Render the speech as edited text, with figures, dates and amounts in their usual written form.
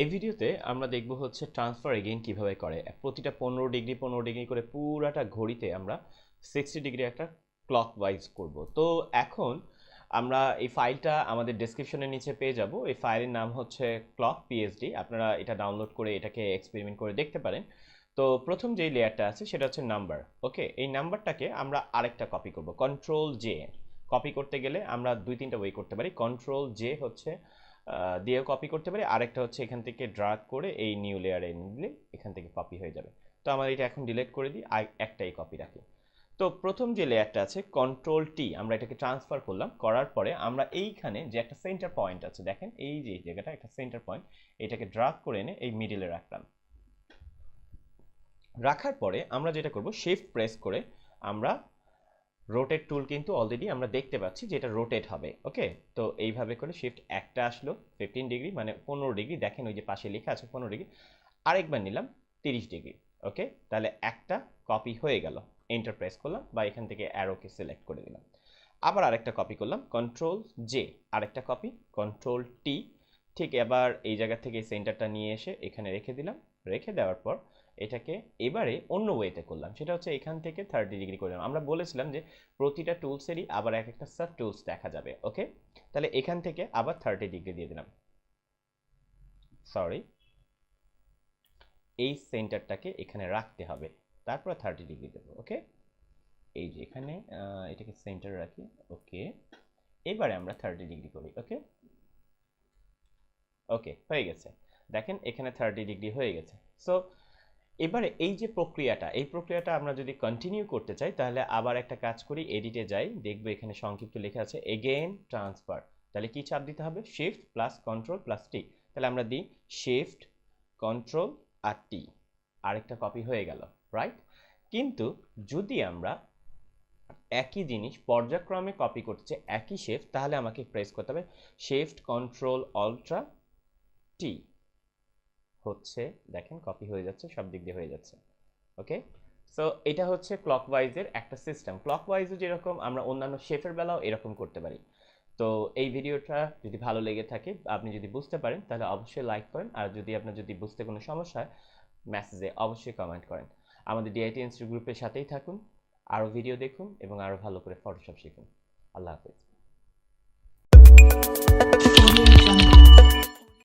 এই ভিডিওতে আমরা দেখব হচ্ছে ট্রান্সফার এগেইন কিভাবে করে। প্রতিটা 15 ডিগ্রি করে পুরাটা ঘড়িতে আমরা 60 ডিগ্রি একটা ক্লকওয়াইজ করব। তো এখন আমরা এই ফাইলটা আমাদের ডেসক্রিপশনের নিচে পেয়ে যাব। এই ফাইলের নাম হচ্ছে ক্লক পিএসডি। আপনারা এটা ডাউনলোড করে এটাকে এক্সপেরিমেন্ট করে দেখতে পারেন। তো প্রথম যেই লেয়ারটা আছে সেটা হচ্ছে নাম্বার। ওকে, এই নাম্বারটাকে আমরা আরেকটা কপি করব, কন্ট্রোল জে। কপি করতে গেলে আমরা দুই তিনটা ওয়ে করতে পারি। কন্ট্রোল জে হচ্ছে দিয়েও কপি করতে পারি, আরেকটা হচ্ছে এখান থেকে ড্রাগ করে এই নিউ লেয়ারে নিলে এখান থেকে কপি হয়ে যাবে। তো আমরা এটা এখন ডিলিট করে দিই, একটাই কপি রাখি। তো প্রথম যে লেয়ারটা আছে কন্ট্রোল টি, আমরা এটাকে ট্রান্সফার করলাম। করার পরে আমরা এইখানে যে একটা সেন্টার পয়েন্ট আছে, দেখেন এই যে জায়গাটা একটা সেন্টার পয়েন্ট, এটাকে ড্রাগ করে এনে এই মিডিলে রাখলাম। রাখার পরে আমরা যেটা করব, শিফট প্রেস করে আমরা রোটেট টুল কিন্তু অলরেডি আমরা দেখতে পাচ্ছি যে এটা রোটেট হবে। ওকে, তো এইভাবে করে শিফট একটা আসলো 15 ডিগ্রি মানে 15 ডিগ্রি, দেখেন ওই যে পাশে লেখা আছে 15 ডিগ্রি। আরেকবার নিলাম 30 ডিগ্রি। ওকে, তাহলে একটা কপি হয়ে গেল। এন্টার প্রেস করলাম বা এখান থেকে অ্যারোকে সিলেক্ট করে দিলাম। আবার আরেকটা কপি করলাম, কন্ট্রোল জে, আরেকটা কপি, কন্ট্রোল টি। ঠিক এবার এই জায়গা থেকে সেন্টারটা নিয়ে এসে এখানে রেখে দিলাম। রেখে দেওয়ার পর এটাকে এবারে অন্য ওয়েতে করলাম, সেটা হচ্ছে এখান থেকে 30 ডিগ্রি করলাম। আমরা বলেছিলাম যে প্রতিটা টুলসেরই আবার এক একটা সাব টুলস দেখা যাবে। ওকে, তাহলে এখান থেকে আবার 30 ডিগ্রি দিয়ে দিলাম। সরি, এই সেন্টারটাকে এখানে রাখতে হবে, তারপর 30 ডিগ্রি দেবো। ওকে, এই যে এখানে এটাকে সেন্টার রাখি। ওকে, এবারে আমরা 30 ডিগ্রি করি। ওকে ওকে, হয়ে গেছে। দেখেন এখানে 30 ডিগ্রি হয়ে গেছে। সো এবারে এই যে প্রক্রিয়াটা, এই প্রক্রিয়াটা আমরা যদি কন্টিনিউ করতে চাই তাহলে আবার একটা কাজ করি, এডিটে যাই, দেখবো এখানে সংক্ষিপ্ত লেখা আছে এগেইন ট্রান্সফার। তাহলে কি চাপ দিতে হবে? শিফট প্লাস কন্ট্রোল প্লাস টি। তাহলে আমরা দিই শিফট কন্ট্রোল আর টি, আরেকটা কপি হয়ে গেল, রাইট? কিন্তু যদি আমরা একই জিনিস পর্যায়ক্রমে কপি করতে চাই, একই শেপ, তাহলে আমাকে প্রেস করতে হবে শিফট কন্ট্রোল অল্ট্রা টি। হচ্ছে, দেখেন কপি হয়ে যাচ্ছে, সব দিক দিয়ে হয়ে যাচ্ছে। ওকে, সো এটা হচ্ছে ক্লকওয়াইজের একটা সিস্টেম। ক্লকওয়াইজও যেরকম আমরা অন্যান্য শেপের বেলাও এরকম করতে পারি। তো এই ভিডিওটা যদি ভালো লেগে থাকে, আপনি যদি বুঝতে পারেন, তাহলে অবশ্যই লাইক করেন। আর যদি আপনার যদি বুঝতে কোনো সমস্যা হয়, মেসেজে অবশ্যই কমেন্ট করেন। আমাদের ডিআইটি ইনস্টিটিউট গ্রুপের সাথেই থাকুন, আরও ভিডিও দেখুন এবং আরও ভালো করে ফটোশপ শিখুন। আল্লাহ হাফেজ।